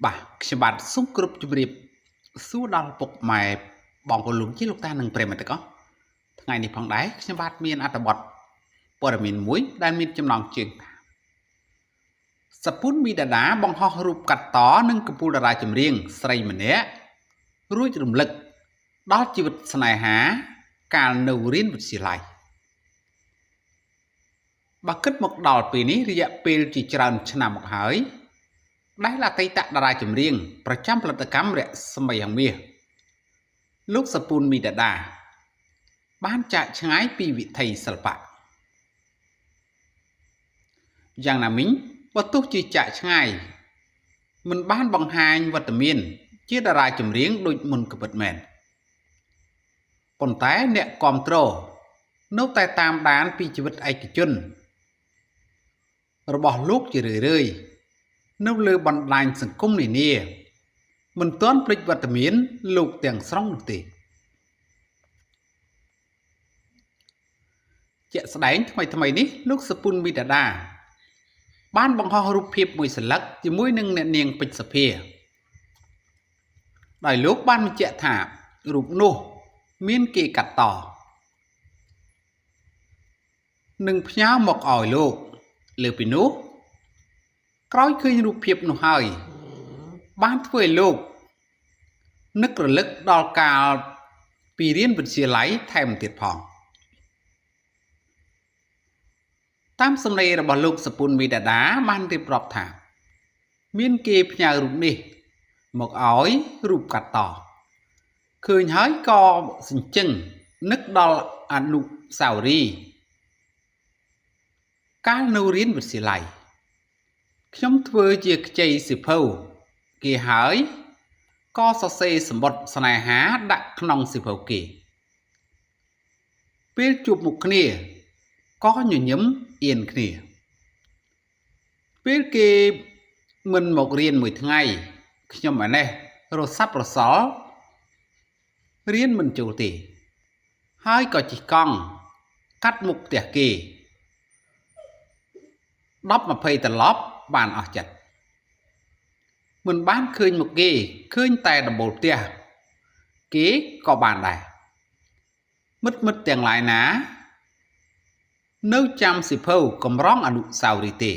Bà,ខ្ញុំបាទសូមគោរពជម្រាបសួរដល់ពុកម៉ែបងប្អូនលោកជាលោកតានិងប្រិយមិត្តទាំងអស់ថ្ងៃនេះផងដែរខ្ញុំបាទមានអត្ថបទព័ត៌មានមួយដែលមានចំណងជើងថាសពុនមីដាដាបង្ហោះរូបកាត់តនិងកំពូលតារាចម្រៀងស្រីម្នាក់រួចរំលឹកដល់ជីវិតស្នេហាកាលនៅរៀនវិទ្យាល័យបើគិតមកដល់ពេលនេះរយៈពេលជាច្រើនឆ្នាំមកហើយដែលអតីតតារាចម្រៀងប្រចាំផលិតកម្មរស្មីហង្មាសលោកសពុនមីដាដាបានចាកឆ្ងាយពីវិថីសិល្បៈយ៉ាងណាមិញបើទោះជាចាកឆ្ងាយមិនបានបង្ហាញវត្តមានជាតារាចម្រៀងដូចមុនក៏ពិតមែនប៉ុន្តែអ្នកគាំទ្រនៅតែតាមដានពីជីវិតឯកជនរបស់លោកជារឿយៗនៅលើបណ្ដាញសង្គមនានាមិនទាន់ភ្លេចវត្តមានលោកទាំងស្រុងនោះទេជាក់ស្ដែងថ្មីនេះលោកសពុនមីដាដាបានបង្ហោះរូបភាពមួយស្លឹកជាមួយនឹងអ្នកនាងពេជ្រសភាដោយលោកបានបញ្ជាក់ថារូបនោះមានគេកាត់តនិងផ្ញើមកឲ្យលោកលើពីនោះក្រោយឃើញរូបភាពនោះហើយបានធ្វើឲ្យលោកនឹករលឹកដល់កាលពីរៀនវិទ្យាល័យថែមទៀតផងតាមសំណេររបស់លោកសពុនមីដាដាបានរៀបរាប់ថាមានគេផ្ញើរូបនេះមកឲ្យរូបកាត់តឃើញហើយក៏សញ្ជឹងនឹកដល់អនុស្សាវរីយ៍កាលនៅរៀនវិទ្យាល័យខ្ញុំធ្វើជាខ្ចីសិភៅគេហើយក៏សរសេរសម្បត្តិស្នេហាដាក់ក្នុងសិភៅគេពេលជួបមុខគ្នាក៏ញញឹមអៀនគ្នាពេលគេមិនមករៀនមួយថ្ងៃខ្ញុំឯនេះរសាប់រសល់រៀនមិនចូលទេហើយក៏ជិះកង់កាត់មុខផ្ទះគេ10-20ត្រឡប់បានអស់ចិត្តមិនបានឃើញមកគេឃើញតែដំបូលផ្ទះគេក៏បានដែរមិត្តទាំងឡាយណានៅចាំសិភៅកម្រងអនុស្សាវរីយ៍ទេ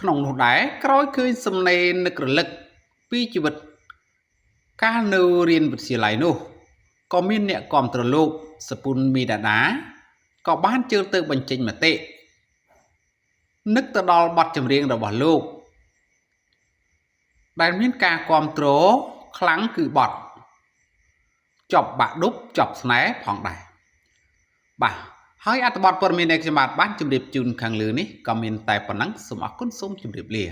ក្នុងនោះដែរក្រោយឃើញសំណេរនឹករលឹកពីជីវិតកាលនៅរៀនវិទ្យាល័យនោះក៏មានអ្នកគាំទ្រលោកសពុនមីដាដាក៏បានជើញទៅបញ្ចេញមតិនឹកទៅដល់បទចម្រៀងរបស់លោកដែលមានការគាំទ្រខ្លាំងគឺបទចប់បាក់ឌុបចប់ស្នេហ៍ផងដែរបាទហើយអត្ថបទព័ត៌មានដែលខ្ញុំបានជម្រាបជូនខាងលើនេះក៏មានតែប៉ុណ្ណឹងសូមអរគុណសូមជម្រាបលា